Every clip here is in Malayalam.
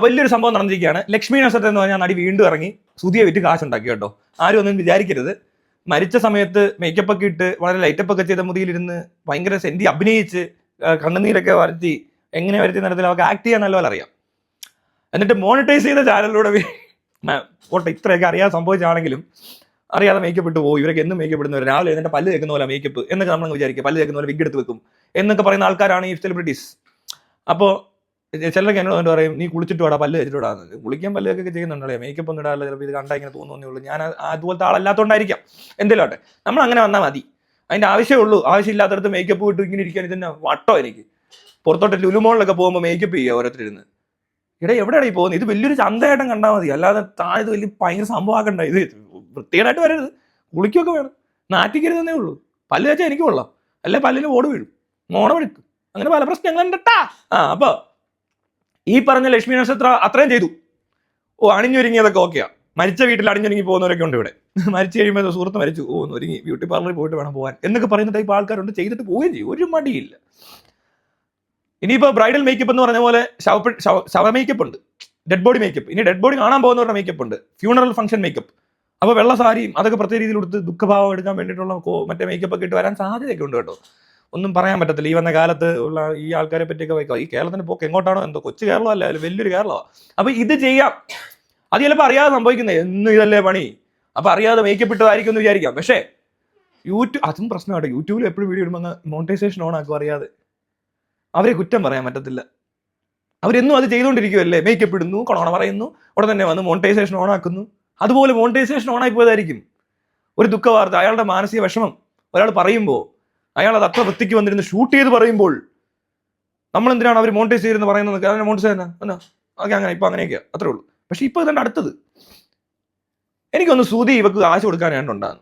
വലിയൊരു സംഭവം നടന്നിരിക്കുകയാണ്. ലക്ഷ്മി നക്ഷത്രം എന്ന് പറഞ്ഞാൽ നടി വീണ്ടും ഇറങ്ങി സുതിയെ വിറ്റ് കാശുണ്ടാക്കി കേട്ടോ. ആരും ഒന്നും വിചാരിക്കരുത്. മരിച്ച സമയത്ത് മേക്കപ്പ് ഒക്കെ ഇട്ട് വളരെ ലൈറ്റപ്പ് ഒക്കെ ചെയ്ത മുറിയിലിരുന്ന് ഭയങ്കര സെന്റി അഭിനയിച്ച് കണ്ണുനീരൊക്കെ വരുത്തി എങ്ങനെ വരുത്തി നടത്തില്ല അവർക്ക് ആക്ട് ചെയ്യാൻ നല്ലപോലെ അറിയാം. എന്നിട്ട് മോണിറ്റൈസ് ചെയ്ത ചാനലിലൂടെ ഓട്ടെ ഇത്രയൊക്കെ അറിയാതെ സംഭവിച്ചാണെങ്കിലും അറിയാതെ മേക്കപ്പ് ഇട്ട് പോകും. ഇവരൊക്കെ എന്നും മേക്കപ്പ് ഇടുന്നവർ രാവിലെ എന്നിട്ട് പല്ല് തേക്കുന്ന പോലെ മേക്കപ്പ് എന്നൊക്കെ നമ്മൾ വിചാരിക്കുക. പല്ല് തേക്കുന്ന പോലെ വിഗ് എടുത്ത് വെക്കും എന്നൊക്കെ പറയുന്ന ആൾക്കാരാണ് ഈ സെലിബ്രിറ്റീസ്. അപ്പോൾ ചിലരൊക്കെ എന്നോട് പറയും നീ കുളിച്ചിട്ട് വാടാ പല്ല് വെച്ചിട്ട് വിടാന്ന്. കുളിക്കാൻ പല്ലൊക്കെ ചെയ്യുന്നുണ്ടല്ലേ, മേക്കപ്പ് ഒന്നും ഇടാറില്ല. ചിലപ്പോൾ ഇത് കണ്ടാൽ ഇങ്ങനെ തോന്നുന്നേ ഉള്ളൂ. ഞാൻ അതുപോലത്തെ ആളല്ലാത്തതുകൊണ്ടായിരിക്കാം. എന്തെങ്കിലും ആട്ടെ, നമ്മൾ അങ്ങനെ വന്നാൽ മതി. അതിൻ്റെ ആവശ്യമേ ആവശ്യമില്ലാത്തടത്ത് മേക്കപ്പ് ഇട്ട് ഇങ്ങനെ ഇരിക്കാൻ ഇതന്നെ വട്ടോ. എനിക്ക് പുറത്തോട്ട് ലുലുമോളിലൊക്കെ പോകുമ്പോൾ മേക്കപ്പ് ചെയ്യുക ഓരോരുത്തരുന്ന്. എവിടെയാണ് ഈ പോകുന്നത്? ഇത് വലിയൊരു ചന്തയായിട്ടും കണ്ടാൽ മതി, അല്ലാതെ താഴെ വലിയ ഭയങ്കര സംഭവമാക്കണ്ട. ഇത് വൃത്തികേടായിട്ട് വരരുത്. കുളിക്കൊക്കെ വേണം, നാറ്റിക്കരുതെന്നേ ഉള്ളൂ. പല്ല് വെച്ചാൽ എനിക്ക് കൊള്ളാം, അല്ലെ പല്ലിന് ഓട് വീഴും, മോണമെടുക്കും, അങ്ങനെ പല പ്രശ്നങ്ങളുണ്ടാ. അപ്പോൾ ഈ പറഞ്ഞ ലക്ഷ്മി നക്ഷത്രം അത്രയും ചെയ്തു. അണിഞ്ഞൊരുങ്ങിയതൊക്കെ ഓക്കെയാ. മരിച്ച വീട്ടിൽ അണിഞ്ഞൊരുങ്ങി പോകുന്നവരൊക്കെ ഉണ്ട് ഇവിടെ. മരിച്ചു കഴിയുമ്പോൾ സുഹൃത്ത് മരിച്ചു ഒരുങ്ങി ബ്യൂട്ടി പാർലറിൽ പോയിട്ട് വേണം പോകാൻ എന്നൊക്കെ പറയുന്ന ടൈപ്പ് ആൾക്കാരുണ്ട്. ചെയ്തിട്ട് പോവുകയും ചെയ്യും, ഒരു മടിയില്ല. ഇനിയിപ്പോൾ ബ്രൈഡൽ മേക്കപ്പ് എന്ന് പറഞ്ഞ പോലെ ശവ മേക്കപ്പ് ഉണ്ട്, ഡെഡ് ബോഡി മേക്കപ്പ്. ഇനി ഡെഡ് ബോഡി കാണാൻ പോകുന്നവരുടെ മേക്കപ്പ് ഉണ്ട്, ഫ്യൂണറൽ ഫംഗ്ഷൻ മേക്കപ്പ്. അപ്പോൾ വെള്ള സാരിയും അതൊക്കെ പ്രത്യേക രീതിയിൽ കൊടുത്ത് ദുഃഖഭാവം എടുക്കാൻ വേണ്ടിയിട്ടുള്ള മറ്റേ മേക്കപ്പ് ഒക്കെ ഇട്ട് വരാൻ സാധ്യതയൊക്കെ ഉണ്ട് കേട്ടോ. ഒന്നും പറയാൻ പറ്റത്തില്ല. ഈ വന്ന കാലത്ത് ഉള്ള ഈ ആൾക്കാരെ പറ്റിയൊക്കെ വയ്ക്കുക. ഈ കേരളത്തിന് പോക്ക് എങ്ങോട്ടാണോ എന്തോ. കൊച്ചു കേരളം അല്ല, വലിയൊരു കേരളമാണ്. അപ്പോൾ ഇത് ചെയ്യാം. അത് ചിലപ്പോൾ അറിയാതെ സംഭവിക്കുന്നത്. എന്നും ഇതല്ലേ പണി. അപ്പോൾ അറിയാതെ മേക്കപ്പ് ഇട്ടതായിരിക്കും എന്ന് വിചാരിക്കാം. പക്ഷേ അതും പ്രശ്നമാട്ടോ. യൂട്യൂബിൽ എപ്പോഴും വീഡിയോ ഇടുമ്പോൾ മോണിറ്റൈസേഷൻ ഓൺ ആക്കും അറിയാതെ. അവരെ കുറ്റം പറയാൻ പറ്റത്തില്ല. അവരെന്നും അത് ചെയ്തുകൊണ്ടിരിക്കുമല്ലേ. മേക്കപ്പ് ഇടുന്നു, കൊണോണ പറയുന്നു, ഉടൻ തന്നെ വന്ന് മോണിറ്റൈസേഷൻ ഓൺ ആക്കുന്നു. അതുപോലെ മോണിറ്റൈസേഷൻ ഓൺ ആയി പോയതായിരിക്കും. ഒരു ദുഃഖവാർത്ത, അയാളുടെ മാനസിക വിഷമം ഒരാൾ പറയുമ്പോൾ അയാൾ അത് അത്ര വൃത്തിക്ക് വന്നിരുന്ന് ഷൂട്ട് ചെയ്ത് പറയുമ്പോൾ നമ്മൾ എന്തിനാണ് അവർ മോണിറ്റൈസ് ചെയ്തെന്ന് പറയുന്നത്? അതിനെ മോണിറ്റൈസ് എന്നാ ഓക്കെ അങ്ങനെ ഇപ്പം അങ്ങനെയൊക്കെയാണ്, അത്രേ ഉള്ളൂ. പക്ഷെ ഇപ്പോൾ ഇതെൻ്റെ അടുത്തത് എനിക്കൊന്ന് സുതി ഇവക്ക് കാശ് കൊടുക്കാനായിട്ടുണ്ടാകും.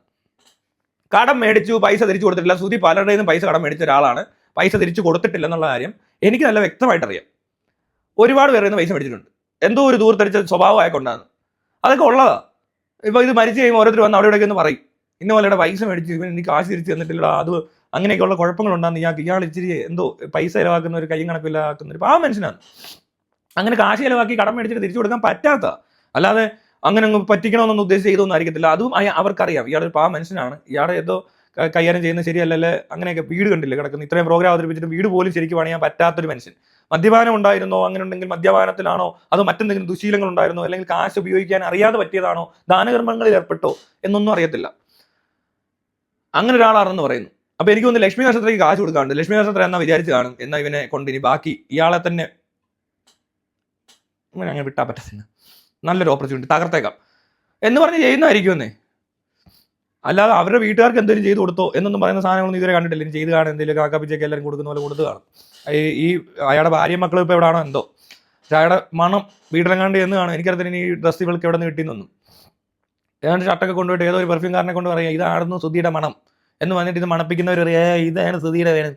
കടം മേടിച്ചു, പൈസ തിരിച്ചു കൊടുത്തിട്ടില്ല. സുതി പലരുടെ നിന്നും പൈസ കടം മേടിച്ച ഒരാളാണ്. പൈസ തിരിച്ചു കൊടുത്തിട്ടില്ല എന്നുള്ള കാര്യം എനിക്ക് നല്ല വ്യക്തമായിട്ടറിയാം. ഒരുപാട് പേരുടെ നിന്ന് പൈസ മേടിച്ചിട്ടുണ്ട്. എന്തോ ഒരു ദൂരത്തടിച്ച സ്വഭാവമൊക്കെ ഉണ്ടാകുന്നു. അതൊക്കെ ഉള്ളതാ. ഇപ്പോൾ ഇത് മരിച്ചു കഴിയുമ്പോൾ ഓരോരുത്തർ വന്ന് അവിടെ ഇവിടെയൊക്കെ ഒന്ന് പറയും, ഇന്ന പോലെയുടെ പൈസ മേടിച്ചു, ഇവൻ എനിക്ക് കാശ് തിരിച്ചു തന്നിട്ടില്ല, അത് അങ്ങനെയൊക്കെയുള്ള കുഴപ്പങ്ങളുണ്ടാകുന്ന ഇയാൾ ഇച്ചിരി എന്തോ പൈസ ചിലവാക്കുന്ന ഒരു കൈയും കണക്കില്ലാക്കുന്ന ഒരു മനുഷ്യനാണ്. അങ്ങനെ കാശ് ചിലവാക്കി കടം മേടിച്ചിട്ട് തിരിച്ചു കൊടുക്കാൻ പറ്റാത്ത, അല്ലാതെ അങ്ങനെ അങ്ങ് പറ്റിക്കണമെന്നൊന്നും ഉദ്ദേശിച്ച് ചെയ്തൊന്നും ആയിരിക്കത്തില്ല. അതും അവർക്കറിയാം ഇയാളൊരു മനുഷ്യനാണ്. ഇയാളെ ഏതോ കൈകാര്യം ചെയ്യുന്നത് ശരിയല്ലല്ലേ. അങ്ങനെയൊക്കെ വീട് കണ്ടില്ലേ കിടക്കുന്നു, ഇത്രയും പ്രോഗ്രാം അവതരിപ്പിച്ചിട്ട് വീട് പോലും ശരിക്കും പണിയാൻ പറ്റാത്തൊരു മനുഷ്യൻ. മദ്യപാനം ഉണ്ടായിരുന്നോ? അങ്ങനെ ഉണ്ടെങ്കിൽ മദ്യപാനത്തിലാണോ? അതോ മറ്റെന്തെങ്കിലും ദുശീലങ്ങൾ ഉണ്ടായിരുന്നോ? അല്ലെങ്കിൽ കാശ് ഉപയോഗിക്കാൻ അറിയാതെ പറ്റിയതാണോ? ദാനകർമ്മങ്ങളിൽ ഏർപ്പെട്ടോ എന്നൊന്നും അറിയത്തില്ല. അങ്ങനെ ഒരാളാണെന്ന് പറയുന്നു. അപ്പോൾ എനിക്ക് തോന്നുന്നു ലക്ഷ്മി നക്ഷത്രയ്ക്ക് കാശ് കൊടുക്കാറുണ്ട്. ലക്ഷ്മി നക്ഷത്രം എന്നാ വിചാരിച്ചു കാണും, എന്നാൽ ഇവനെ കൊണ്ടിനി ബാക്കി ഇയാളെ തന്നെ അങ്ങനെ വിട്ടാൽ പറ്റത്തില്ല, നല്ലൊരു ഓപ്പർച്യൂണിറ്റി തകർത്തേക്കാം എന്ന് പറഞ്ഞ് ചെയ്യുന്നതായിരിക്കുമെന്നേ. അല്ലാതെ അവരുടെ വീട്ടുകാർക്ക് എന്തെങ്കിലും ചെയ്ത് കൊടുത്തോ എന്നൊന്നും പറയുന്ന സാധനങ്ങളൊന്നും ഇതുവരെ കണ്ടിട്ടില്ല. ഇനി ചെയ്ത് കാണും, എന്തെങ്കിലും കാക്കാപ്പിച്ചൊക്കെ എല്ലാവരും കൊടുക്കുന്ന പോലെ കൊടുത്ത് കാണും. ഈ അയാളുടെ ഭാര്യയും മക്കളും ഇപ്പോൾ എവിടെയാണോ എന്തോ. പക്ഷെ അയാളുടെ മണം വീട്ടിലെങ്ങാണ്ട് എന്ന് കാണും. എനിക്കറിയത്തില്ല ഇനി ഈ ഡ്രസ് ഇവൾക്ക് എവിടെ നിന്ന് കിട്ടിയെന്നൊന്നും. ഏതാണ്ട് ഷർട്ടൊക്കെ കൊണ്ടുപോയിട്ട് ഏതോ ഒരു പെർഫ്യൂംകാരനെ കൊണ്ട് പറയുക ഇതാണെന്ന് സുധിയുടെ മണം എന്ന് പറഞ്ഞിട്ട് ഇത് മണപ്പിക്കുന്നവർ ഇതാണ് സുധിയുടെ വേണം.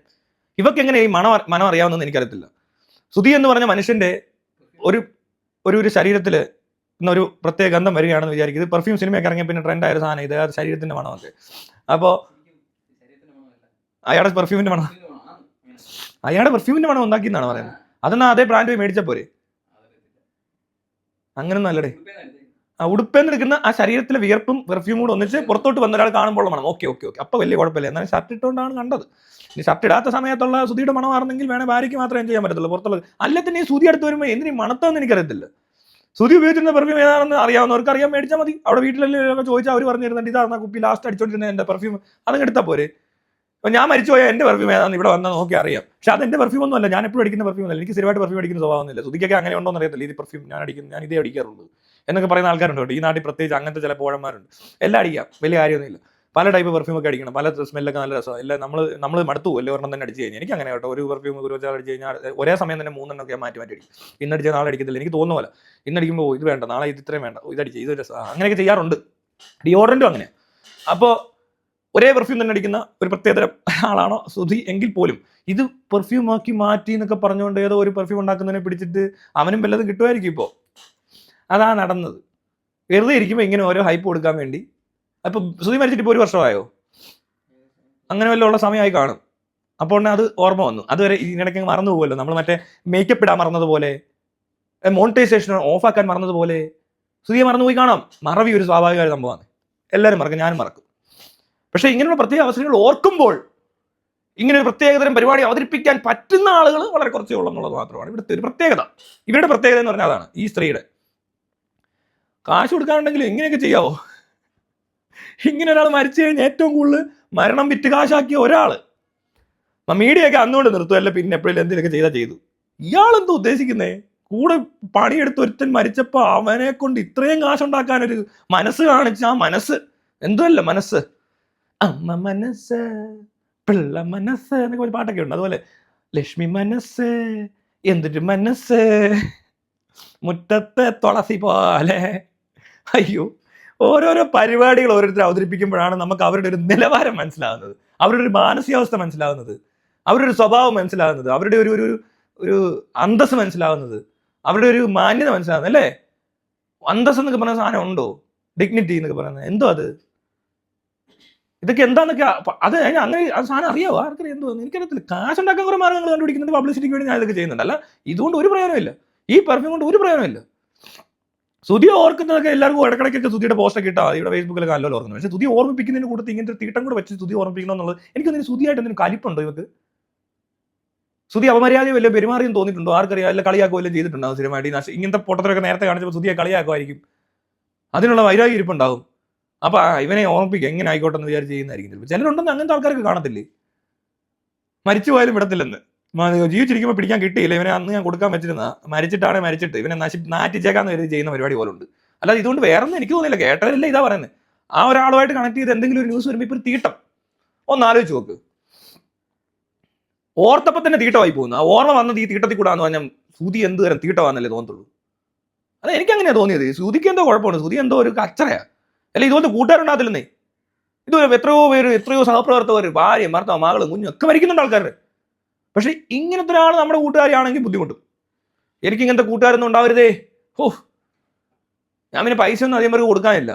ഇവർക്ക് എങ്ങനെ ഈ മണം അറിയാവുന്നതെന്ന് എനിക്കറിയത്തില്ല. സുധി എന്ന് പറഞ്ഞ മനുഷ്യന്റെ ഒരു ശരീരത്തിൽ ഒരു പ്രത്യേക ഗന്ധം വരികയാണെന്ന് വിചാരിക്കും. ഇത് പെർഫ്യൂം സിനിമയൊക്കെ ഇറങ്ങിയ പിന്നെ ട്രെൻഡ് ആയ സാധനം ഇത്, അത് ശരീരത്തിന്റെ മണമൊക്കെ. അപ്പോൾ അയാളുടെ പെർഫ്യൂമിന്റെ മണം ഉണ്ടാക്കിയെന്നാണ് പറയുന്നത്. അതെന്നാ അതേ ബ്രാൻഡ് പോയി മേടിച്ചാൽ പോരെ? അങ്ങനൊന്നും അല്ലടേ. ഉടുപ്പേന്ന് എടുക്കുന്ന ആ ശരീരത്തിലെ വിയർപ്പും പെർഫ്യൂം കൂടെ ഒന്നിച്ച് പുറത്തോട്ട് വന്ന ഒരാൾ കാണുമ്പോൾ മണം ഓക്കെ അപ്പോൾ വലിയ കുഴപ്പമില്ല. എന്നാലും ഷർട്ട് ഇട്ടുകൊണ്ടാണ് കണ്ടത്. ഇനി ഷർട്ട് ഇടാത്ത സമയത്തുള്ള സുധിയുടെ മണമാണെന്നെങ്കിൽ വേണേൽ ഭാര്യയ്ക്ക് മാത്രമേ എൻജോയ് ചെയ്യാൻ പറ്റത്തുള്ളൂ. പുറത്തുള്ളത് അല്ല തന്നെ ഈ സുധി അടുത്ത് വരുമ്പോൾ എന്തിനീ മണത്താന്ന് എനിക്കറിയത്തില്ല. സുധി ഉപയോഗിച്ചിരുന്ന പെർഫ്യൂം ഏതാണെന്ന് അറിയാവുന്നവർക്ക് അറിയാൻ മേടിച്ചാൽ മതി. അവിടെ വീട്ടിലെല്ലാം ചോദിച്ചാൽ അവർ പറഞ്ഞിരുന്നുണ്ട് ഇതാണ് കുപ്പി ലാസ്റ്റ് അടിച്ചോണ്ടിരുന്നത് എൻ്റെ പെർഫ്യൂം, അതങ്ങ് എടുത്താൽ പോരെ. അപ്പോൾ ഞാൻ മരിച്ചു പോയാൽ എൻ്റെ പെർഫ്യൂം ഏതാണെന്ന് ഇവിടെ വന്നാൽ നോക്കി അറിയാം. പക്ഷെ അതെൻ്റെ പെർഫ്യൂം ഒന്നും അല്ല, ഞാൻ എപ്പോഴും അടിക്കുന്ന പെർഫ്യൂം അല്ല. എനിക്ക് സ്ഥിരമായിട്ട് പെർഫ്യൂം അടിക്കുന്ന സ്വഭാവമൊന്നുമില്ല. സുധിക്കൊക്കെ അങ്ങനെ ഉണ്ടോ എന്ന് അറിയത്തില്ല. ഇത് പെർഫ്യൂം ഞാൻ ഇതേ അടിക്കാറുള്ളൂ എന്നൊക്കെ പറയുന്ന ആൾക്കാരുണ്ട് ഈ നാട്ടിൽ. പ്രത്യേകിച്ച് അങ്ങനത്തെ ചില പോഴന്മാരുണ്ട്. എല്ലാം അടിക്കാം, വലിയ കാര്യമൊന്നുമില്ല. പല ടൈപ്പ് പെർഫ്യൂമൊക്കെ അടിക്കണം, പല സ്മെല്ലൊക്കെ നല്ല രസമാണ്. എല്ലാം നമ്മൾ മടുത്തു അല്ലേ ഒരെണ്ണം തന്നെ അടിച്ച് കഴിഞ്ഞാൽ. എനിക്ക് അങ്ങനെ കേട്ടോ, ഒരു പെർഫ്യൂം ഒരു വെച്ചാൽ അടിച്ച് കഴിഞ്ഞാൽ ഒരേ സമയം തന്നെ 3 എണ്ണമൊക്കെ മാറ്റി അടിക്കും. ഇന്നടിച്ചാൽ നാളെ അടിക്കത്തില്ല. എനിക്ക് തോന്നുന്ന പോലെ ഇന്നടിക്കുമ്പോൾ ഇത് വേണ്ട, നാളെ ഇത് ഇത്രയും വേണ്ട, ഇതടിച്ച് ഇത് രസം, അങ്ങനെയൊക്കെ ചെയ്യാറുണ്ട്. ഡിയോഡ്രൻറ്റും അങ്ങനെ. അപ്പോൾ ഒരേ പെർഫ്യൂം തന്നെ അടിക്കുന്ന ഒരു പ്രത്യേകതരം ആളാണോ സുധി എങ്കിൽ പോലും ഇത് പെർഫ്യൂം ആക്കി മാറ്റി എന്നൊക്കെ പറഞ്ഞുകൊണ്ട് ഏതോ ഒരു പെർഫ്യൂം ഉണ്ടാക്കുന്നതിനെ പിടിച്ചിട്ട് അവനും വല്ലതും കിട്ടുമായിരിക്കും. ഇപ്പോൾ അതാണ് നടന്നത്. വെറുതെ ഇരിക്കുമ്പോൾ ഇങ്ങനെ ഓരോ ഹൈപ്പ് കൊടുക്കാൻ വേണ്ടി. അപ്പോൾ സുധി മരിച്ചിട്ട് ഇപ്പോൾ 1 വർഷമായോ? അങ്ങനെ വല്ല ഉള്ള സമയമായി കാണും. അപ്പോൾ അത് ഓർമ്മ വന്നു. അതുവരെ ഇതിനിടയ്ക്ക് മറന്നു പോകുമല്ലോ. നമ്മൾ മറ്റേ മേക്കപ്പ് ഇടാൻ മറന്നതുപോലെ മോണിറ്റൈസേഷൻ ഓഫാക്കാൻ മറന്നതുപോലെ സുധിയെ മറന്നുപോയി കാണാം. മറവി ഒരു സ്വാഭാവികമായ സംഭവമാണ്, എല്ലാവരും മറക്കും, ഞാനും മറക്കും. പക്ഷേ ഇങ്ങനെയുള്ള പ്രത്യേക അവസരങ്ങൾ ഓർക്കുമ്പോൾ ഇങ്ങനെ ഒരു പ്രത്യേകതരം പരിപാടി അവതരിപ്പിക്കാൻ പറ്റുന്ന ആളുകൾ വളരെ കുറച്ചേ ഉള്ളൂ എന്നുള്ളത് മാത്രമാണ് ഇവിടുത്തെ ഒരു പ്രത്യേകത. ഇവരുടെ പ്രത്യേകത എന്ന് പറഞ്ഞാൽ അതാണ്. ഈ സ്ത്രീയുടെ കാശ് കൊടുക്കാനുണ്ടെങ്കിൽ ഇങ്ങനെയൊക്കെ ചെയ്യാവോ? ഇങ്ങനെ ഒരാൾ മരിച്ചു കഴിഞ്ഞാൽ ഏറ്റവും കൂടുതൽ മരണം വിറ്റ് കാശാക്കിയ ഒരാൾ മീഡിയൊക്കെ അന്നുകൊണ്ട് നിർത്തുമല്ല, പിന്നെ എപ്പോഴും എന്തെങ്കിലുമൊക്കെ ചെയ്താൽ ചെയ്തു. ഇയാളെന്തോ ഉദ്ദേശിക്കുന്നേ? കൂടെ പണിയെടുത്ത് ഒരുത്തൻ മരിച്ചപ്പോൾ അവനെ കൊണ്ട് ഇത്രയും കാശുണ്ടാക്കാനൊരു മനസ്സ് കാണിച്ച ആ മനസ്സ് എന്തല്ല മനസ്സ്, അമ്മ മനസ്സ്, പിള്ള മനസ്സ് എന്നൊക്കെ ഒരു പാട്ടൊക്കെ ഉണ്ട്. അതുപോലെ ലക്ഷ്മി മനസ്സ്, എന്തൊരു മനസ്സ്, മുറ്റത്തെ തുളസി പോലെ. അയ്യോ, ഓരോരോ പരിപാടികൾ ഓരോരുത്തർ അവതരിപ്പിക്കുമ്പോഴാണ് നമുക്ക് അവരുടെ ഒരു നിലവാരം മനസ്സിലാകുന്നത്, അവരുടെ ഒരു മാനസികാവസ്ഥ മനസ്സിലാകുന്നത്, അവരുടെ ഒരു സ്വഭാവം മനസ്സിലാകുന്നത്, അവരുടെ ഒരു ഒരു ഒരു അന്തസ് മനസ്സിലാകുന്നത്, അവരുടെ ഒരു മാന്യത മനസ്സിലാകുന്നത്. അല്ലേ? അന്തസ് എന്നൊക്കെ പറയുന്ന സാധനം ഉണ്ടോ? ഡിഗ്നിറ്റി എന്നൊക്കെ പറയുന്നത് എന്തോ അത്? ഇതൊക്കെ എന്താന്നൊക്കെ അത് അങ്ങനെ ആ സാധനം അറിയാവോ? ആർക്കറിയാം? എന്തോ എനിക്കറിയത്തില്ല. കാശുണ്ടാക്കാൻ കുറെ മാർഗ്ഗങ്ങൾ കണ്ടുപിടിക്കുന്നുണ്ട്, പബ്ലിസിറ്റിക്ക് വേണ്ടി ഞാൻ ഇതൊക്കെ ചെയ്യുന്നുണ്ട്. അല്ല ഇതുകൊണ്ട് ഒരു പ്രയോജനമില്ല, ഈ പെർഫ്യൂം കൊണ്ട് ഒരു പ്രയോജനമില്ല. സുധി ഓർക്കുന്നതൊക്കെ എല്ലാവർക്കും ഇടക്കിടയ്ക്കൊക്കെ സുധിയുടെ പോസ്റ്റൊക്കെ ഇട്ടാ ഇവിടെ ഫേസ്ബുക്കിലൊക്കെ നല്ലപോലെ ഓർക്കുന്നത്. പക്ഷേ സുധി ഓർമ്മിപ്പിക്കുന്നതിന് കൂട്ടത്തിൽ ഇങ്ങനത്തെ തീട്ടം കൂടെ വെച്ച് സുധി ഓർമ്മിപ്പിക്കണം എന്നുള്ളത് എനിക്കൊന്നിന് സുധിയായിട്ട് എന്തെങ്കിലും കലിപ്പുണ്ടോ ഇവർക്ക്? സുധി അപമര്യാദയോ വല്ല പെരുമാറിയും തോന്നിയിട്ടുണ്ടോ? ആർക്കറിയാം? അല്ല കളിയാക്കോ വല്ലതും ചെയ്തിട്ടുണ്ടാവും സ്ഥിരമായിട്ട്. ഇങ്ങനത്തെ പൊട്ടത്തിലൊക്കെ നേരത്തെ കാണിച്ചപ്പോൾ സുധിയെ കളിയാക്കുമായിരിക്കും, അതിനുള്ള വൈരാഗ്യം ഇരിപ്പുണ്ടാവും. അപ്പൊ ഇവനെ ഓർമ്മിപ്പിക്കുക എങ്ങനെ ആയിക്കോട്ടെ എന്ന് വിചാരിച്ച് ചെയ്യുന്നതായിരിക്കും ചിലപ്പോൾ. ചിലരുണ്ടെന്ന് അങ്ങനത്തെ ആൾക്കാർക്ക് കാണത്തില്ലേ, മരിച്ചു പോയാലും വിടത്തില്ലെന്ന്. ജീവിച്ചിരിക്കുമ്പോൾ പിടിക്കാൻ കിട്ടിയില്ല ഇവനെ, അന്ന് ഞാൻ കൊടുക്കാൻ വെച്ചിരുന്ന, മരിച്ചിട്ടാണ് മരിച്ചിട്ട് ഇവനെ നാറ്റിച്ചേക്കാന്ന് കരുതി ചെയ്യുന്ന പരിപാടി പോലെ ഉണ്ട്. അല്ലാതെ ഇതുകൊണ്ട് വേറെ ഒന്നും എനിക്ക് തോന്നില്ല. കേട്ടതല്ലേ ഇതാ പറയുന്നത്. ആ ഒരാളുമായിട്ട് കണക്ട് ചെയ്ത് എന്തെങ്കിലും ഒരു ന്യൂസ് വരുമ്പോൾ ഇപ്പൊ ഒരു തീട്ടം ഒന്ന് ആലോചിച്ച് നോക്ക്. ഓർത്തപ്പോ തന്നെ തീട്ടമായി പോകുന്നു. ആ ഓർമ്മ വന്നത് ഈ തീട്ടത്തിൽ കൂടാന്ന് പറഞ്ഞാൽ സുധി എന്ത് തരം തീട്ടമാണെന്നല്ലേ തോന്നത്തുള്ളൂ. അത് എനിക്ക് അങ്ങനെയാ തോന്നിയത്. സുധിക്ക് എന്തോ കുഴപ്പമാണ്, സുധി എന്തോ ഒരു കച്ചറയാ. അല്ല ഇതുപോലത്തെ കൂട്ടുകാരുണ്ടാകത്തില്ലെന്നേ. ഇതുപോലെ എത്രയോ പേര്, എത്രയോ സഹപ്രവർത്തകർ, ഭാര്യയും ഭർത്താവ്, മകളും കുഞ്ഞും ഒക്കെ മരിക്കുന്നുണ്ട് ആൾക്കാർ. പക്ഷെ ഇങ്ങനത്തെ ഒരാൾ നമ്മുടെ കൂട്ടുകാരിയാണെങ്കിൽ ബുദ്ധിമുട്ടും. എനിക്ക് ഇങ്ങനത്തെ കൂട്ടുകാരൊന്നും ഉണ്ടാവരുതേ. ഓ, ഞാൻ പിന്നെ പൈസ ഒന്നും അധികം പേർക്ക് കൊടുക്കാനില്ല,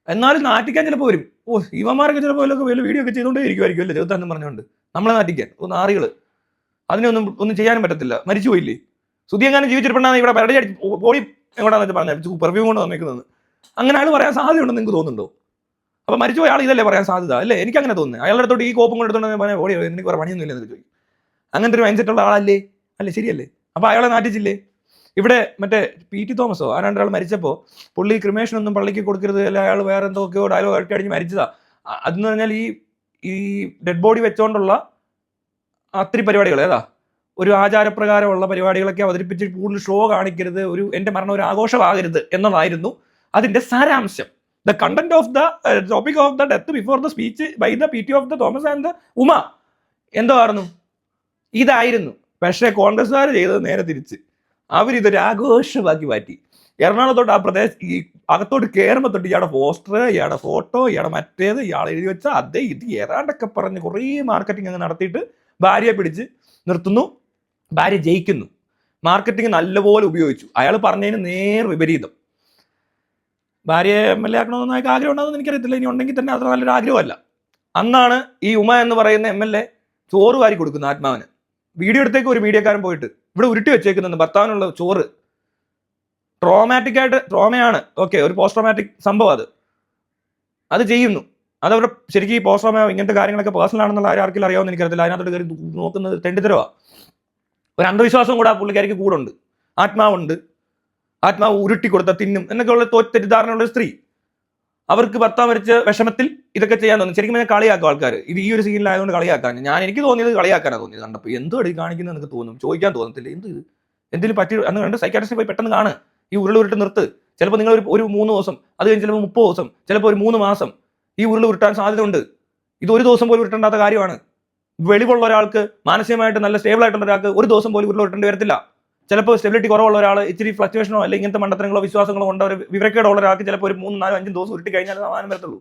എന്നാലും നാട്ടിക്കാൻ ചിലപ്പോൾ വരും. ഓ, ഇവന്മാരൊക്കെ ചിലപ്പോൾ വല്ല വീഡിയോ ഒക്കെ ചെയ്തുകൊണ്ടേ ഇരിക്കുമായിരിക്കും അല്ലേ, ചെറുത്താന്ന് പറഞ്ഞുകൊണ്ട് നമ്മളെ നാട്ടിക്കാൻ. ഒന്ന് ആറികൾ ഒന്നും ചെയ്യാനും പറ്റത്തില്ല, മരിച്ചു പോയില്ലേ. സുധി എങ്ങാനും ജീവിച്ചിരിപ്പണ്ടാണ് ഇവിടെ പരടി അടിച്ച് ഓടി എങ്ങോട്ടാന്ന് വെച്ചാൽ പറഞ്ഞാൽ പെർഫ്യൂം കൊണ്ട് വന്നേക്കുന്നത്. അങ്ങനെ അയാൾ പറയാൻ സാധ്യതയുണ്ടെന്ന് നിങ്ങൾക്ക് തോന്നുന്നുണ്ടോ? അപ്പൊ മരിച്ചു പോയ ആൾ ഇതല്ലേ പറയാൻ സാധ്യത? അല്ലേ? എനിക്ക് അങ്ങനെ തോന്നുന്നത്. അയാളുടെ അടുത്തോട്ട് ഈ കോപ്പം കൊണ്ടെടുത്തോണ്ട് പറഞ്ഞാൽ ഓടി, എനിക്ക് വേറെ പണിയൊന്നും ഇല്ലെന്ന് ചോദിക്കും. അങ്ങനത്തെ ഒരു മൈൻഡ് സെറ്റുള്ള ആളല്ലേ? അല്ലേ? ശരിയല്ലേ? അപ്പൊ അയാളെ നാട്ടിച്ചില്ലേ? ഇവിടെ മറ്റേ PT തോമസോ ആ രണ്ടാൾ മരിച്ചപ്പോൾ പുള്ളി ക്രിമേഷൻ ഒന്നും പള്ളിക്ക് കൊടുക്കരുത്, അല്ല അയാൾ വേറെ എന്തൊക്കെയോ ഡയലോഗ് അടിഞ്ഞ് മരിച്ചതാ. അതെന്ന് പറഞ്ഞാൽ ഈ ഡെഡ് ബോഡി വെച്ചോണ്ടുള്ള അത്തിരി പരിപാടികൾ, ഏതാ ഒരു ആചാരപ്രകാരമുള്ള പരിപാടികളൊക്കെ അവതരിപ്പിച്ച് കൂടുതൽ ഷോ കാണിക്കരുത്, ഒരു എൻ്റെ മരണം ഒരു ആഘോഷമാകരുത് എന്നതായിരുന്നു അതിന്റെ സാരാംശം. The content of the topic of the death before the speech by the PT of the Thomas and the Uma എന്തോ ആയിരുന്നു, ഇതായിരുന്നു. പക്ഷേ കോൺഗ്രസ്സുകാർ ചെയ്തത് നേരെ തിരിച്ച്. അവരിതൊരു ആഘോഷമാക്കി മാറ്റി. എറണാകുളത്തോട്ട് ആ പ്രദേശം ഈ അകത്തോട്ട് കയറുമ്പോൾ തൊട്ട് ഇയാളുടെ പോസ്റ്റർ, ഇയാളുടെ ഫോട്ടോ, ഇയാളുടെ മറ്റേത്, ഇയാൾ എഴുതി വെച്ച അതേ ഇത് ഏതാണ്ടൊക്കെ പറഞ്ഞ് കുറേ മാർക്കറ്റിംഗ് അങ്ങ് നടത്തിയിട്ട് ഭാര്യയെ പിടിച്ച് നിർത്തുന്നു, ഭാര്യ ജയിക്കുന്നു. മാർക്കറ്റിംഗ് നല്ലപോലെ ഉപയോഗിച്ചു. അയാൾ പറഞ്ഞതിന് നേർ വിപരീതം. ഭാര്യയെ MLA ആക്കണമെന്ന് അയാൾക്ക് ആഗ്രഹം ഉണ്ടാകുമെന്ന് എനിക്കറിയത്തില്ല. ഇനി ഉണ്ടെങ്കിൽ തന്നെ അത്ര നല്ലൊരു ആഗ്രഹമല്ല. അന്നാണ് ഈ ഉമ എന്ന് പറയുന്ന MLA ചോറ് വാരി കൊടുക്കുന്നത് ആത്മാവിന്. വീഡിയോ എടുത്തേക്ക് ഒരു മീഡിയക്കാരൻ പോയിട്ട് ഇവിടെ ഉരുട്ടി വെച്ചേക്കുന്നത് ഭർത്താവിനുള്ള ചോറ്. ട്രോമയാണ്, ഓക്കെ, ഒരു പോസ്റ്റ് ട്രോമാറ്റിക് സംഭവം. അത് ചെയ്യുന്നു. അതവിടെ ശരിക്കും ഈ പോസ്റ്റ് ട്രോമ ഇങ്ങനത്തെ കാര്യങ്ങളൊക്കെ പേഴ്സണൽ ആണെന്നുള്ള ആർക്കെങ്കിലും അറിയാമെന്ന് എനിക്കറിയത്തില്ല. അതിനകത്തോട്ട് കയറി നോക്കുന്നത് തെണ്ടിത്തരവാ. ഒരു അന്ധവിശ്വാസം കൂടെ ആ പുള്ളിക്കാരിക്ക് കൂടുണ്ട്. ആത്മാവ് ഉരുട്ടി കൊടുത്ത തിന്നും എന്നൊക്കെയുള്ള തെറ്റിദ്ധാരണയുള്ള സ്ത്രീ. അവർക്ക് ഭർത്താവ് മരിച്ച വിഷമത്തിൽ ഇതൊക്കെ ചെയ്യാൻ തോന്നി. ശരിക്കും ഞാൻ കളിയാക്കും ആൾക്കാർ. ഇത് ഈ ഒരു സീനിലായതുകൊണ്ട് കളിയാക്കാൻ എനിക്ക് തോന്നിയത് കളിയാക്കാനാണ് തോന്നിയത്. കണ്ടപ്പോൾ എന്തോ അടി കാണിക്കുന്നത് എനിക്ക് തോന്നും, ചോദിക്കാൻ തോന്നത്തില്ല. എന്തെങ്കിലും പറ്റി അന്ന് കണ്ട് സൈക്കാട്രിസ്റ്റിനെ പോയി പെട്ടെന്ന് കാണുക, ഈ ഉരുട്ട് നിർത്ത്. ചിലപ്പോൾ നിങ്ങൾ ഒരു 3 ദിവസം, അത് കഴിഞ്ഞ് ചിലപ്പോൾ 30 ദിവസം, ചിലപ്പോൾ ഒരു 3 മാസം ഈ ഉരുട്ടാൻ സാധ്യത ഉണ്ട്. ഇത് ഒരു ദിവസം പോലും ഉരുട്ടേണ്ടാത്ത കാര്യമാണ്. വെളിവുള്ള ഒരാൾക്ക്, മാനസികമായിട്ട് നല്ല സ്റ്റേബിൾ ആയിട്ടുള്ള ഒരാൾക്ക് ഒരു ദിവസം പോലും ഉരുട്ടേണ്ടി വരത്തില്ല. ചിലപ്പോൾ സ്റ്റെബിലിറ്റി കുറവുള്ള ഒരാൾ, ഇച്ചിരി ഫ്ലക്ച്വേഷനോ അല്ലെങ്കിൽ ഇങ്ങനത്തെ മണ്ടത്തരങ്ങളോ വിശ്വാസങ്ങളോ കൊണ്ട് ഒരു വിവരക്കേടുള്ള ഒരാൾക്ക് ചിലപ്പോൾ ഒരു 3, 4, 5 ദിവസം ഉരുട്ടി കഴിഞ്ഞാൽ സമാധാനം വരത്തുള്ളൂ.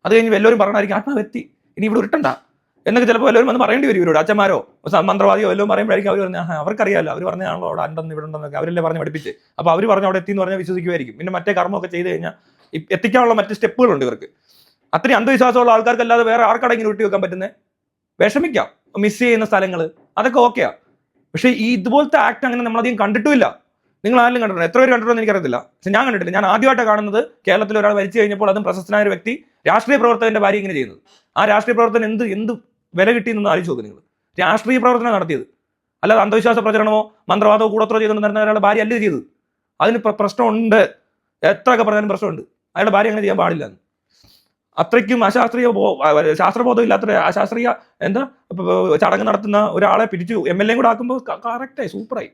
അത് കഴിഞ്ഞ് എല്ലാവരും പറഞ്ഞായിരിക്കും ആത്മാവെത്തി, ഇനി ഇവിടെ ഉരുട്ടണ്ട എന്നൊക്കെ ചിലപ്പോൾ എല്ലാവരും വന്ന് പറയേണ്ടി വരും. ഇവരോട് അച്ഛന്മാരോ മന്ത്രവാദിയോ എല്ലാം പറയുമ്പോഴായിരിക്കും അവർ പറഞ്ഞാൽ അവർക്കറിയാമല്ലോ, അവർ പറഞ്ഞാണല്ലോ അവിടെ ഉണ്ടെന്ന് ഇവിടെ ഉണ്ടെന്നൊക്കെ അവരല്ലേ പറഞ്ഞ് പഠിപ്പിച്ച്. അപ്പോൾ അവർ പറഞ്ഞ് അവിടെ എത്തി എന്ന് പറഞ്ഞാൽ വിശ്വസിക്കുമായിരിക്കും. പിന്നെ മറ്റേ കർമ്മമൊക്കെ ചെയ്ത് കഴിഞ്ഞാൽ എത്തിക്കാനുള്ള മറ്റ് സ്റ്റെപ്പുകളുണ്ട് ഇവർക്ക്. അത്രയും അന്ധവിശ്വാസമുള്ള ആൾക്കാർക്കല്ലാതെ വേറെ ആർക്കടെങ്കിലും ഉരുട്ടി വെക്കാൻ പറ്റുന്നത്? വിഷമിക്കാം, മിസ് ചെയ്യുന്ന സ്ഥലങ്ങൾ, അതൊക്കെ ഓക്കെയാ. പക്ഷേ ഈ ഇതുപോലത്തെ ആക്ട് അങ്ങനെ നമ്മളധികം കണ്ടിട്ടുമില്ല. നിങ്ങൾ ആരെങ്കിലും കണ്ടിട്ടുണ്ടോ? എത്ര പേര് കണ്ടിട്ടുണ്ടോ എനിക്കറിയത്തില്ല. പക്ഷെ ഞാൻ കണ്ടിട്ടില്ല. ഞാൻ ആദ്യമായിട്ടാണ് കാണുന്നത് കേരളത്തിൽ ഒരാൾ മരിച്ചു കഴിഞ്ഞപ്പോൾ അതും പ്രശസ്തനായ ഒരു വ്യക്തി രാഷ്ട്രീയ പ്രവർത്തകന്റെ ഭാര്യ ഇങ്ങനെ ചെയ്യുന്നത്. ആ രാഷ്ട്രീയ പ്രവർത്തനം എന്ത് വില കിട്ടിയെന്ന് ആലോചിച്ച് നോക്ക് നിങ്ങൾ. രാഷ്ട്രീയ പ്രവർത്തനം നടത്തിയത്, അല്ലാതെ അന്ധവിശ്വാസ പ്രചരണമോ മന്ത്രവാദമോ കൂടത്രോ ചെയ്തുകൊണ്ട് നടന്ന ഒരാളുടെ ഭാര്യ അല്ലേ ചെയ്തത്. അതിന് പ്രശ്നമുണ്ട്, എത്രയൊക്കെ പറഞ്ഞാലും പ്രശ്നമുണ്ട്. അയാളുടെ ഭാര്യ അങ്ങനെ ചെയ്യാൻ പാടില്ല. അത്രയ്ക്കും ശാസ്ത്രബോധം ഇല്ലാത്ത അശാസ്ത്രീയ ചടങ്ങ് നടത്തുന്ന ഒരാളെ പിടിച്ചു MLA കൂടെ ആക്കുമ്പോൾ കറക്റ്റായി, സൂപ്പറായി.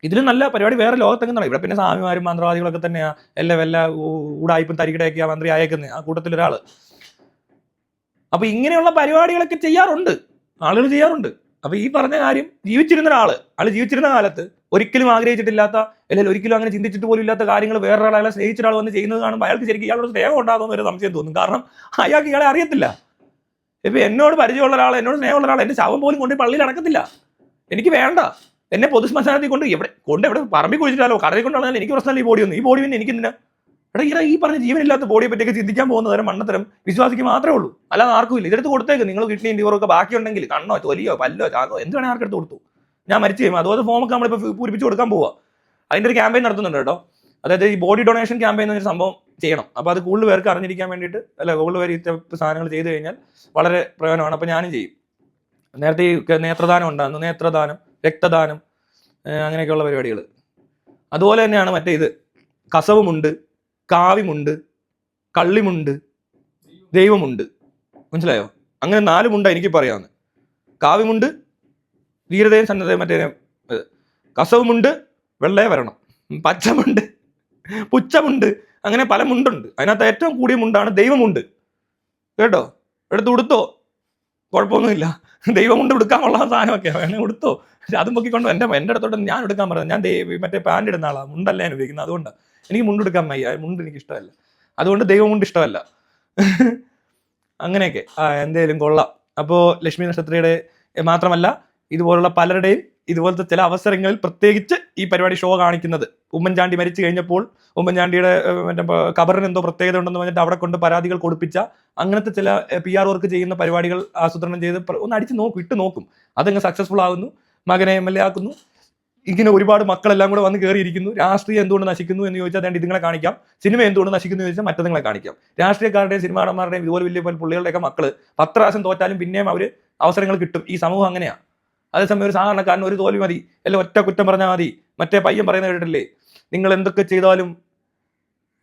ഇതിലും നല്ല പരിപാടി വേറെ ലോകത്തെങ്ങും ഇവിടെ പിന്നെ സ്വാമിമാരും മന്ത്രവാദികളൊക്കെ തന്നെയാ വല്ല ഊടായ്പും തരികിടയൊക്കെയാ മന്ത്രി ആയേക്കുന്നത്, ആ കൂട്ടത്തിലൊരാള്. അപ്പൊ ഇങ്ങനെയുള്ള പരിപാടികളൊക്കെ ചെയ്യാറുണ്ട്, ആളുകൾ ചെയ്യാറുണ്ട്. അപ്പൊ ഈ പറഞ്ഞ കാര്യം ജീവിച്ചിരുന്ന ആള് ജീവിച്ചിരുന്ന കാലത്ത് ഒരിക്കലും ആഗ്രഹിച്ചിട്ടില്ലാത്ത, അല്ലെങ്കിൽ ഒരിക്കലും അങ്ങനെ ചിന്തിച്ചിട്ട് പോലും ഇല്ലാത്ത കാര്യങ്ങൾ വേറൊരാളെ സ്നേഹിച്ച ഒരാൾ വന്ന് ചെയ്യുന്നത് കാണുമ്പോൾ അയാൾക്ക് ശരിക്കും ഇയാളോട് സ്നേഹം ഉണ്ടാകുന്ന ഒരു സംശയം തോന്നും. കാരണം അയാൾക്ക് ഇയാളെ അറിയത്തില്ല. ഇപ്പൊ എന്നോട് പരിചയമുള്ള ഒരാൾ, എന്നോട് സ്നേഹമുള്ള ഒരാൾ എന്റെ ശവം പോലും കൊണ്ട് പള്ളിയിൽ അടക്കത്തില്ല. എനിക്ക് വേണ്ട. എന്നെ പൊതുശ്മശാനത്തിൽ കൊണ്ട് എവിടെ പറമ്പിൽ കുഴിച്ചിട്ടാലോ കടലിൽ കൊണ്ടാണെങ്കിലും എനിക്ക് പ്രശ്നമല്ല. ഈ ബോഡി പിന്നെ എനിക്ക് എന്തിനാ? ഈ പറഞ്ഞ ജീവനില്ലാത്ത ബോഡിയെ പറ്റിയൊക്കെ ചിന്തിക്കാൻ പോകുന്ന തരം മണ്ണത്തരം വിശ്വാസിക്ക് മാത്രമേ ഉള്ളൂ, അല്ലാതെ ആർക്കും ഇല്ല. ഇതെടുത്ത് കൊടുത്തേക്ക്. നിങ്ങൾ കിഡ്നിയും ലിവറൊക്കെ ബാക്കിയുണ്ടെങ്കിൽ, കണ്ണോ തൊലിയോ പല്ലോ ചാകോ എന്ത് വേണേ ആർക്കെടുത്ത് കൊടുത്തു. ഞാൻ മരിച്ചു കഴിയുമ്പോൾ അതുപോലെ ഫോമൊക്കെ നമ്മളിപ്പോൾ പൂരിപ്പിച്ച് കൊടുക്കാൻ പോവുക. അതിൻ്റെ ഒരു ക്യാമ്പയിൻ നടത്തുന്നുണ്ട് കേട്ടോ. അതായത് ഈ ബോഡി ഡൊണേഷൻ ക്യാമ്പയിൻ എന്നൊരു സംഭവം ചെയ്യണം. അപ്പോൾ അത് കൂടുതൽ പേർക്ക് അറിഞ്ഞിരിക്കാൻ വേണ്ടിയിട്ട്, കൂടുതൽ പേര് ഇത്തരം സാധനങ്ങൾ ചെയ്തു കഴിഞ്ഞാൽ വളരെ പ്രയോജനമാണ്. അപ്പോൾ ഞാനും ചെയ്യും. നേരത്തെ ഈ നേത്രദാനം ഉണ്ടായിരുന്നു, നേത്രദാനം, രക്തദാനം, അങ്ങനെയൊക്കെയുള്ള പരിപാടികൾ. അതുപോലെ തന്നെയാണ് മറ്റേ ഇത് കസവുമുണ്ട്, കാവിമുണ്ട്, കള്ളിമുണ്ട്, ദൈവമുണ്ട്. മനസ്സിലായോ? അങ്ങനെ 4 മുണ്ട എനിക്ക് പറയാവുന്നത്. കാവിമുണ്ട് ധീരതയും സന്നദ്ധയും, മറ്റേ കസവുമുണ്ട് വെള്ളയെ വരണം, പച്ചമുണ്ട്, പുച്ചമുണ്ട്, അങ്ങനെ പല മുണ്ടുണ്ട്. അതിനകത്ത് ഏറ്റവും കൂടിയ മുണ്ടാണ് ദൈവമുണ്ട്. കേട്ടോ, എടുത്ത് ഉടുത്തോ, കുഴപ്പമൊന്നുമില്ല. ദൈവമുണ്ട് ഉടുക്കാനുള്ള സാധനമൊക്കെ വേണേ ഉടുത്തോ. പക്ഷെ അതും പൊക്കിക്കൊണ്ട് എൻ്റെ അടുത്തോട്ട് ഞാൻ എടുക്കാൻ പറഞ്ഞത്. ഞാൻ മറ്റേ പാൻറ് ഇടുന്ന ആളാണ്, മുണ്ടല്ല ഞാൻ ഉപയോഗിക്കുന്നത്. അതുകൊണ്ടാണ് എനിക്ക് മുണ്ടെടുക്കാൻ വയ്യ. മുണ്ട് എനിക്ക് ഇഷ്ടമല്ല, അതുകൊണ്ട് ദൈവമുണ്ട് ഇഷ്ടമല്ല. അങ്ങനെയൊക്കെ എന്തേലും കൊള്ളാം. അപ്പോൾ ലക്ഷ്മി നക്ഷത്രയുടെ മാത്രമല്ല, ഇതുപോലുള്ള പലരുടെയും ഇതുപോലത്തെ ചില അവസരങ്ങളിൽ പ്രത്യേകിച്ച് ഈ പരിപാടി ഷോ കാണിക്കുന്നത്. ഉമ്മൻചാണ്ടി മരിച്ചു കഴിഞ്ഞപ്പോൾ ഉമ്മൻചാണ്ടിയുടെ മറ്റേ കബറിന് എന്തോ പ്രത്യേകത ഉണ്ടെന്ന് പറഞ്ഞിട്ട് അവിടെ കൊണ്ട് പരാതികൾ കൊടുപ്പിച്ച അങ്ങനത്തെ ചില PR വർക്ക് ചെയ്യുന്ന പരിപാടികൾ ആസൂത്രണം ചെയ്ത് ഒന്ന് അടിച്ച് ഇട്ട് നോക്കും. അതങ്ങ് സക്സസ്ഫുൾ ആകുന്നു, മകനെ MLA ആക്കുന്നു. ഇങ്ങനെ ഒരുപാട് മക്കളെല്ലാം കൂടെ വന്ന് കയറിയിരിക്കുന്നു. രാഷ്ട്രീയം എന്തുകൊണ്ട് നശിക്കുന്നു എന്ന് ചോദിച്ചാൽ അതുകൊണ്ട് ഇതുങ്ങളെ കാണിക്കാം. സിനിമ എന്തുകൊണ്ട് നശിക്കുന്നു എന്ന് ചോദിച്ചാൽ മറ്റതുങ്ങളെ കാണിക്കാം. രാഷ്ട്രീയക്കാരുടെയും സിനിമാടന്മാരുടെയും ഇതുപോലെ വലിയ പുള്ളികളുടെയൊക്കെ മക്കള് 10 പ്രാവശ്യം തോറ്റാലും പിന്നെയും അവർ അവസരങ്ങൾ കിട്ടും. ഈ സമൂഹം അങ്ങനെയാണ്. അതേസമയം ഒരു സാധാരണക്കാരന് ഒരു തോൽവി മതി, അല്ലെ ഒറ്റ കുറ്റം പറഞ്ഞാൽ മതി. മറ്റേ പയ്യൻ പറയുന്നത് കേട്ടിട്ടില്ലേ, നിങ്ങൾ എന്തൊക്കെ ചെയ്താലും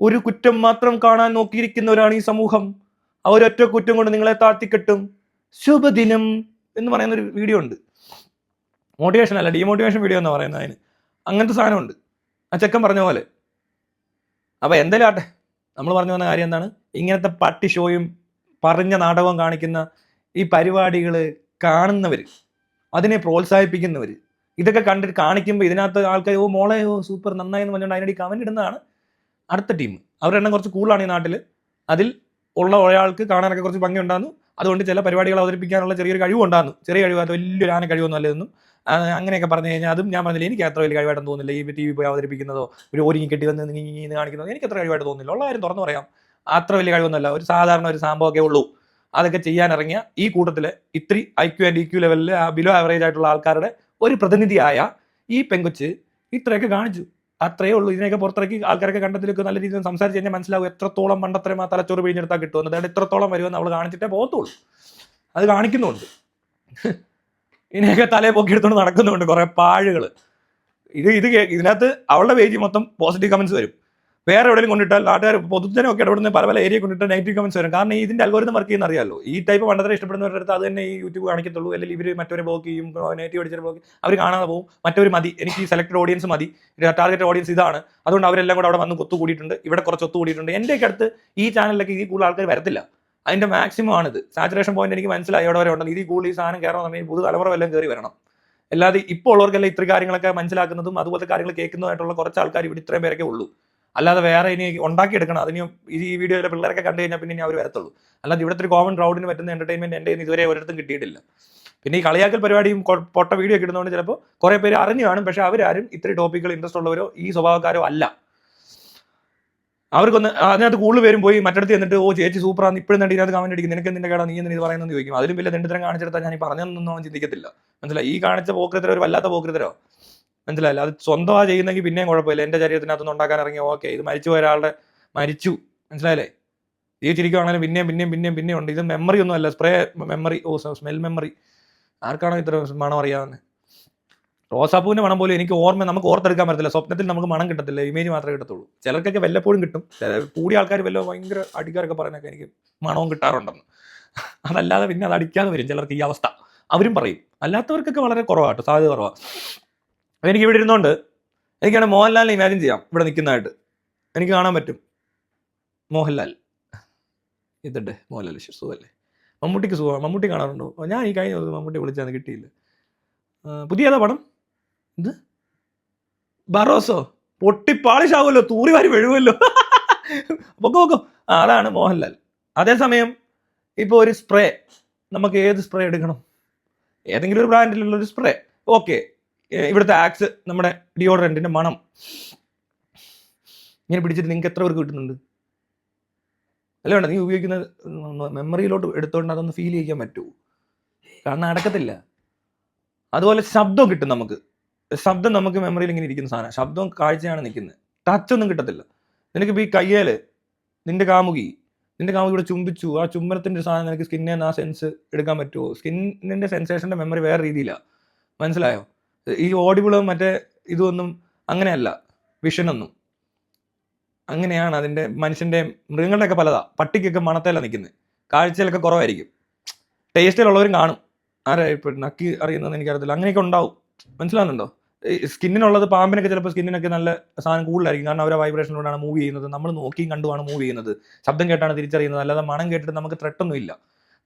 ഒരു കുറ്റം മാത്രം കാണാൻ നോക്കിയിരിക്കുന്നവരാണ് ഈ സമൂഹം, അവരൊറ്റ കുറ്റം കൊണ്ട് നിങ്ങളെ താഴ്ത്തിക്കെട്ടും, ശുഭദിനം എന്ന് പറയുന്നൊരു വീഡിയോ ഉണ്ട്. മോട്ടിവേഷൻ അല്ല, ഡീമോട്ടിവേഷൻ വീഡിയോ എന്നാണ് പറയുന്നത്. അതിന് അങ്ങനത്തെ സാധനമുണ്ട്, ആ ചെക്കൻ പറഞ്ഞ പോലെ. അപ്പോൾ എന്തായാലും ആട്ടെ, നമ്മൾ പറഞ്ഞു വന്ന കാര്യം എന്താണ്, ഇങ്ങനത്തെ പട്ടി ഷോയും പറഞ്ഞ നാടകവും കാണിക്കുന്ന ഈ പരിപാടികൾ കാണുന്നവർ, അതിനെ പ്രോത്സാഹിപ്പിക്കുന്നവർ, ഇതൊക്കെ കണ്ടിട്ട് കാണിക്കുമ്പോൾ ഇതിനകത്ത് ആൾക്കാർ മോളെ സൂപ്പർ നന്നായി എന്ന് പറഞ്ഞുകൊണ്ട് അതിനടി കമന്റ് ഇടുന്നതാണ് അടുത്ത ടീം. അവരുടെ എണ്ണം കുറച്ച് കൂടുതലാണ് ഈ നാട്ടിൽ. അതിൽ ഉള്ള ഒരാൾക്ക് കാണാനൊക്കെ കുറച്ച് ഭംഗി ഉണ്ടാകുന്നു, അതുകൊണ്ട് ചില പരിപാടികൾ അവതരിപ്പിക്കാനുള്ള ചെറിയൊരു കഴിവുണ്ടാകുന്നു. ചെറിയ കഴിവ്, വലിയൊരു ആന കഴിവൊന്നും അല്ലെന്നും അങ്ങനെയൊക്കെ പറഞ്ഞു കഴിഞ്ഞാൽ അതും ഞാൻ പറഞ്ഞില്ല, എനിക്ക് അത്ര വലിയ കഴിവായിട്ട് തോന്നുന്നില്ല. ഈ TV പോയി അവതരിപ്പിക്കുന്നതോ ഒരു ഒരുങ്ങി കെട്ടി വന്ന് നീന്ന് കാണിക്കുന്നതോ എനിക്ക് അത്ര കഴിവായിട്ട് തോന്നുന്നില്ല. ഉള്ള കാര്യം തുറന്നു പറയാം, അത്ര വലിയ കഴിവൊന്നുമല്ല. ഒരു സാധാരണ ഒരു സംഭവമൊക്കെ ഉള്ളൂ. അതൊക്കെ ചെയ്യാനിറങ്ങിയ ഈ കൂട്ടത്തിൽ ഇത്തിരി IQ ആൻഡ് EQ ലെവലിൽ ബിലോ ആവറേജ് ആയിട്ടുള്ള ആൾക്കാരുടെ ഒരു പ്രതിനിധിയായ ഈ പെങ്കൊച്ച് ഇത്രയൊക്കെ കാണിച്ചു, അത്രയേ ഉള്ളൂ. ഇതിനൊക്കെ പുറത്തിറക്കി ആൾക്കാരൊക്കെ കണ്ടത്തിലൊക്കെ നല്ല രീതിയിൽ സംസാരിച്ച് കഴിഞ്ഞാൽ മനസ്സിലാവും എത്രത്തോളം മണ്ടത്തരം ആ തലച്ചോറ് പിഴിഞ്ഞെടുത്താൽ കിട്ടുമെന്ന്. അതായത് എത്രത്തോളം വരുമെന്ന് അവൾ കാണിച്ചിട്ടേ പോകത്തുള്ളൂ. അത് കാണിക്കുന്നുണ്ട്. ഇതിനെയൊക്കെ തലയെ പൊക്കിയെടുത്തോണ്ട് നടക്കുന്നുണ്ട് കുറെ പാഴുകൾ. ഇതിനകത്ത് അവളുടെ പേജ് മൊത്തം പോസിറ്റീവ് കമന്റ്സ് വരും. വേറെ എവിടെയും കൊണ്ടിട്ടാൽ നാട്ടുകാർ പൊതുജനമൊക്കെ ഇടപെടുന്ന പല ഏരിയ കൊണ്ടിട്ട് നെഗറ്റീവ് കമന്റ്സ് വരും. കാരണം ഇതിന്റെ അൽഗോരിതം വർക്ക് ചെയ്യുന്ന അറിയാമല്ലോ. ഈ ടൈപ്പ് പണ്ടത്തെ ഇഷ്ടപ്പെടുന്നവരുടെ അടുത്ത് അത് തന്നെ ഈ യൂട്യൂബ് കാണിക്കത്തുള്ളൂ. അല്ലെങ്കിൽ ഇവർ മറ്റൊരു ബ്ലോക്ക് ചെയ്യും, നെഗറ്റീവ് അടിച്ചൊരു ബ്ലോക്ക് അവർ കാണാതെ പോകും. മറ്റൊരു മതി, എനിക്ക് സെലക്ടഡ് ഓഡിയൻസ് മതി, ടാർഗറ്റ് ഓഡിയൻസ് ഇതാണ്, അതുകൊണ്ട് അവരെല്ലാം കൂടെ അവിടെ വന്ന് ഒത്തുകൂടിയിട്ടുണ്ട്, ഇവിടെ കുറച്ച് ഒത്തുകൂടിയിട്ടുണ്ട്. എൻ്റെയൊക്കെ അടുത്ത് ഈ ചാനലിലൊക്കെ ഈ കൂടുതൽ ആൾക്കാർ വരത്തില്ല. അതിന്റെ മാക്സിമം ആണിത്. സാച്ചുറേഷൻ പോയിന്റ് എനിക്ക് മനസ്സിലായി എവിടെ വരെ ഉണ്ടെന്ന്. ഇതിൽ കൂടുതൽ ഈ സാധനം കയറണം എന്നുണ്ടെങ്കിൽ പുതുതലമുറ വല്ലതും കയറി വരണം. അല്ലാതെ ഇപ്പോൾ ഉള്ളവർക്കെല്ലാം ഇത്ര കാര്യങ്ങളൊക്കെ മനസ്സിലാക്കുന്നതും അതുപോലത്തെ കാര്യങ്ങൾ കേൾക്കുന്നതായിട്ടുള്ള കുറച്ച് ആൾക്കാർ ഇവിടെ ഇത്രയും പേരൊക്കെ ഉള്ളൂ. അല്ലാതെ വേറെ ഇനി ഉണ്ടാക്കിയെടുക്കണം. അതിന് ഈ വീഡിയോയിലെ പിള്ളേരൊക്കെ കണ്ടു കഴിഞ്ഞാൽ പിന്നെ ഇനി അവർ വരത്തുള്ളൂ. അല്ലാതെ ഇവിടുത്തെ ഒരു കോമൺ ക്രൗഡിന് പറ്റുന്ന എന്റർടൈൻമെന്റ് എൻ്റെ ഇതുവരെ ഒരിടത്തും കിട്ടിയിട്ടില്ല. പിന്നെ ഈ കളിയാക്കൽ പരിപാടിയും പൊട്ട വീഡിയോ ഒക്കെ ഇടുന്നതുകൊണ്ട് ചിലപ്പോൾ കുറെ പേര് അറിഞ്ഞു കാണും, പക്ഷെ അവരാരും ഇത്രയും ടോപ്പിക്കുകൾ ഇൻട്രസ്റ്റ് ഉള്ളവരോ ഈ സ്വഭാവക്കാരോ അല്ല. അവർക്കൊന്ന് അതിനകത്ത് കൂടുതൽ പേരും പോയി മറ്റടുത്ത് എന്നിട്ട് ഓ ചേച്ചി സൂപ്പറാന്ന് ഇപ്പോഴും തന്നെ ഇതിനകത്ത് കമന്റ് അടിക്കും, നിനക്ക് നിന്റെ കേടാ നീ എന്തിനാ ഇത് പറയുന്നത് ചോദിക്കും. അതിലും വലിയ രണ്ടുതരം കാണിച്ചെടുത്താൽ ഞാൻ ഈ പറഞ്ഞതൊന്നും അവൻ ചിന്തിക്കത്തില്ല. മനസ്സിലായി? ഈ കാണിച്ച പോക്കൃത്തരം ഒരു വല്ലാത്ത പോക്കൃത്തരോ, മനസ്സിലായില്ല? അത് സ്വന്തമായി ചെയ്യുന്നെങ്കിൽ പിന്നെയും കുഴപ്പമില്ല. എന്റെ ശരീരത്തിനകത്തൊന്നും ഉണ്ടാക്കാൻ ഇറങ്ങി ഓക്കെ, ഇത് മരിച്ചു പോയ ഒരാളുടെ മരിച്ചു, മനസ്സിലായില്ലേ? ജീവിച്ചിരിക്കുകയാണെങ്കിലും പിന്നെയും പിന്നെയും പിന്നെയും പിന്നെയും ഉണ്ട്. ഇത് മെമ്മറി ഒന്നും അല്ല, സ്പ്രേ മെമ്മറി, ഓ സ്മെൽ മെമ്മറി. ആർക്കാണോ ഇത്ര മണം അറിയാവുന്നത്? റോസാപ്പൂവിന്റെ മണം പോലും എനിക്ക് നമുക്ക് ഓർത്തെടുക്കാൻ പറ്റത്തില്ല. സ്വപ്നത്തിൽ നമുക്ക് മണം കിട്ടത്തില്ല, ഇമേജ് മാത്രമേ കിട്ടത്തുള്ളൂ. ചിലർക്കൊക്കെ വല്ലപ്പോഴും കിട്ടും. കൂടിയ ആൾക്കാർ വല്ല ഭയങ്കര അടിക്കാരൊക്കെ പറയുന്നൊക്കെ എനിക്ക് മണവും കിട്ടാറുണ്ടെന്ന്. അതല്ലാതെ പിന്നെ അത് അടിക്കാതെ വരും ചിലർക്ക് ഈ അവസ്ഥ, അവരും പറയും. അല്ലാത്തവർക്കൊക്കെ വളരെ കുറവാട്ടോ, സാധ്യത കുറവാണ്. എനിക്ക് ഇവിടെ ഇരുന്നുകൊണ്ട് എനിക്കാണ് മോഹൻലാലിനെ ഇമാജിൻ ചെയ്യാം ഇവിടെ നിൽക്കുന്നതായിട്ട്. എനിക്ക് കാണാൻ പറ്റും മോഹൻലാൽ. ഇതുണ്ട് മോഹൻലാൽ സുഖമല്ലേ? മമ്മൂട്ടിക്ക് സുഖമാണ്. മമ്മൂട്ടി കാണാറുണ്ടോ? ഞാൻ ഈ കഴിഞ്ഞ ദിവസം മമ്മൂട്ടി വിളിച്ചാൽ കിട്ടിയില്ല. പുതിയ ഏതാ പടം? ഇത് ബറോസോ? പൊട്ടിപ്പാളിഷാവുമല്ലോ, തൂറി വാരി വെഴുവല്ലോ. പൊക്കോ. അതാണ് മോഹൻലാൽ. അതേസമയം ഇപ്പോൾ ഒരു സ്പ്രേ, നമുക്ക് ഏത് സ്പ്രേ എടുക്കണം? ഏതെങ്കിലും ഒരു ബ്രാൻഡിലുള്ള ഒരു സ്പ്രേ ഓക്കെ. ഇവിടുത്തെ ആക്സ് നമ്മുടെ ഡിയോഡറൻറ്റിന്റെ മണം ഇങ്ങനെ പിടിച്ചിട്ട് നിങ്ങൾക്ക് എത്ര പേർക്ക് കിട്ടുന്നുണ്ട്? അല്ല വേണ്ട, നീ ഉപയോഗിക്കുന്ന മെമ്മറിയിലോട്ട് എടുത്തോണ്ട് അതൊന്ന് ഫീൽ ചെയ്യാൻ പറ്റുമോ? കാരണം നടക്കത്തില്ല. അതുപോലെ ശബ്ദം കിട്ടും നമുക്ക്. ശബ്ദം നമുക്ക് മെമ്മറിയിൽ ഇങ്ങനെ ഇരിക്കുന്ന സാധനം. ശബ്ദവും കാഴ്ചയാണ് നിൽക്കുന്നത്, ടച്ച് ഒന്നും കിട്ടത്തില്ല. നിനക്കിപ്പോൾ ഈ കയ്യേല് നിന്റെ കാമുകിയുടെ ചുംബിച്ചു, ആ ചുംബനത്തിന്റെ സാധനം നിനക്ക് സ്കിന്നിൽ നിന്ന് ആ സെൻസ് എടുക്കാൻ പറ്റുമോ? സ്കിന്നിന്റെ സെൻസേഷന്റെ മെമ്മറി വേറെ രീതിയിലാണ്, മനസ്സിലായോ? ഈ ഓഡിബിളും മറ്റേ ഇതൊന്നും അങ്ങനെയല്ല, വിഷനൊന്നും അങ്ങനെയാണ്. അതിന്റെ മനുഷ്യന്റെ മൃഗങ്ങളുടെയൊക്കെ പലതാ. പട്ടിക്കൊക്കെ മണത്തേല നിൽക്കുന്നത്, കാഴ്ചയിലൊക്കെ കുറവായിരിക്കും. ടേസ്റ്റിലുള്ളവരും കാണും, ആരാ ഇപ്പം നക്കി അറിയുന്നതെന്ന് എനിക്കറിയത്തില്ല. അങ്ങനെയൊക്കെ ഉണ്ടാവും, മനസ്സിലാകുന്നുണ്ടോ? സ്കിന്നിനുള്ളത് പാമ്പിനൊക്കെ ചിലപ്പോൾ സ്കിന്നിനൊക്കെ നല്ല സാധനം കൂടുതലായിരിക്കും, കാരണം അവരെ വൈബ്രേഷനിലൂടെയാണ് മൂവ് ചെയ്യുന്നത്. നമ്മൾ നോക്കിയും കണ്ടുമാണ് മൂവ് ചെയ്യുന്നത്, ശബ്ദം കേട്ടാണ് തിരിച്ചറിയുന്നത്. അല്ലാതെ മണം കേട്ടിട്ട് നമുക്ക് ത്രെട്ടൊന്നും ഇല്ല.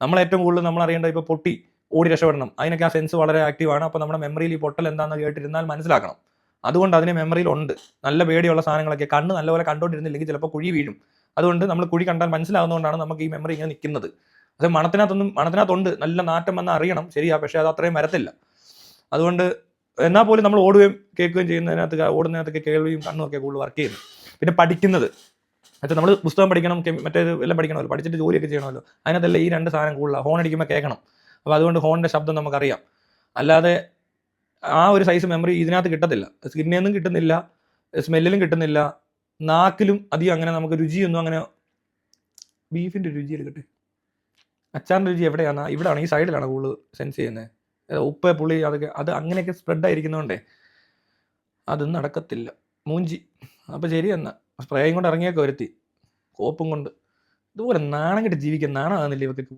നമ്മൾ ഏറ്റവും കൂടുതൽ നമ്മൾ അറിയേണ്ടത് ഇപ്പോൾ പൊട്ടി ഓടി രക്ഷപ്പെടണം, അതിനൊക്കെ ആ സെൻസ് വളരെ ആക്റ്റീവാണ്. അപ്പോൾ നമ്മുടെ മെമ്മറിയിൽ ഈ പൊട്ടൽ എന്താണെന്ന് കേട്ടിരുന്നാൽ മനസ്സിലാക്കണം. അതുകൊണ്ട് അതിന് മെമ്മറിയിലുണ്ട്. നല്ല പേടിയുള്ള സാധനങ്ങളൊക്കെ കണ്ണ് നല്ലപോലെ കണ്ടോണ്ടിരുന്നില്ലെങ്കിൽ ചിലപ്പോൾ കുഴി വീഴും. അതുകൊണ്ട് നമ്മൾ കുഴി കണ്ടാൽ മനസ്സിലാകുന്നതുകൊണ്ടാണ് നമുക്ക് ഈ മെമ്മറി ഇങ്ങനെ നിൽക്കുന്നത്. അത് മണത്തിനകത്തുണ്ട്, നല്ല നാറ്റം വന്നാൽ അറിയണം, ശരിയാ, പക്ഷേ അത് അത്രയും വരത്തില്ല. അതുകൊണ്ട് എന്നാൽ പോലും നമ്മൾ ഓടുകയും കേൾക്കുകയും ഓടുന്നതിനകത്തൊക്കെ കേൾവിയും കണ്ണും ഒക്കെ കൂടുതൽ വർക്ക് ചെയ്യുന്നു. പിന്നെ പഠിക്കുന്നത് മറ്റേ നമ്മൾ പുസ്തകം പഠിക്കണം, മറ്റേത് എല്ലാം പഠിക്കണമല്ലോ, പഠിച്ചിട്ട് ജോലിയൊക്കെ ചെയ്യണമല്ലോ. അതിനകത്തല്ല ഈ രണ്ട് സാധനം കൂടുതലാണ്. ഹോൺ അടിക്കുമ്പോൾ കേൾക്കണം, അപ്പോൾ അതുകൊണ്ട് ഹോണിൻ്റെ ശബ്ദം നമുക്കറിയാം. അല്ലാതെ ആ ഒരു സൈസ് മെമ്മറി ഇതിനകത്ത് കിട്ടത്തില്ല. സ്കിന്നിൽ നിന്നും കിട്ടുന്നില്ല, സ്മെല്ലിലും കിട്ടുന്നില്ല, നാക്കിലും അധികം അങ്ങനെ നമുക്ക് രുചിയൊന്നും അങ്ങനെ. ബീഫിൻ്റെ രുചിയിൽ കിട്ടെ, അച്ചാറിൻ്റെ രുചി എവിടെയാണ്? ഇവിടെയാണ്, ഈ സൈഡിലാണ് കൂടുതൽ സെൻസ് ചെയ്യുന്നത്. ഉപ്പ് പുളി അതൊക്കെ അത് അങ്ങനെയൊക്കെ സ്പ്രെഡ് ആയിരിക്കുന്നതുകൊണ്ടേ അതും നടക്കത്തില്ല. മൂഞ്ചി. അപ്പോൾ ശരി എന്നാൽ സ്പ്രേയും കൊണ്ട് ഇറങ്ങിയൊക്കെ വരുത്തി, കോപ്പും കൊണ്ട്. ഇതുപോലെ നാണം കെട്ട് ജീവിക്കാൻ നാണമാകുന്നില്ല ഇവർക്ക്.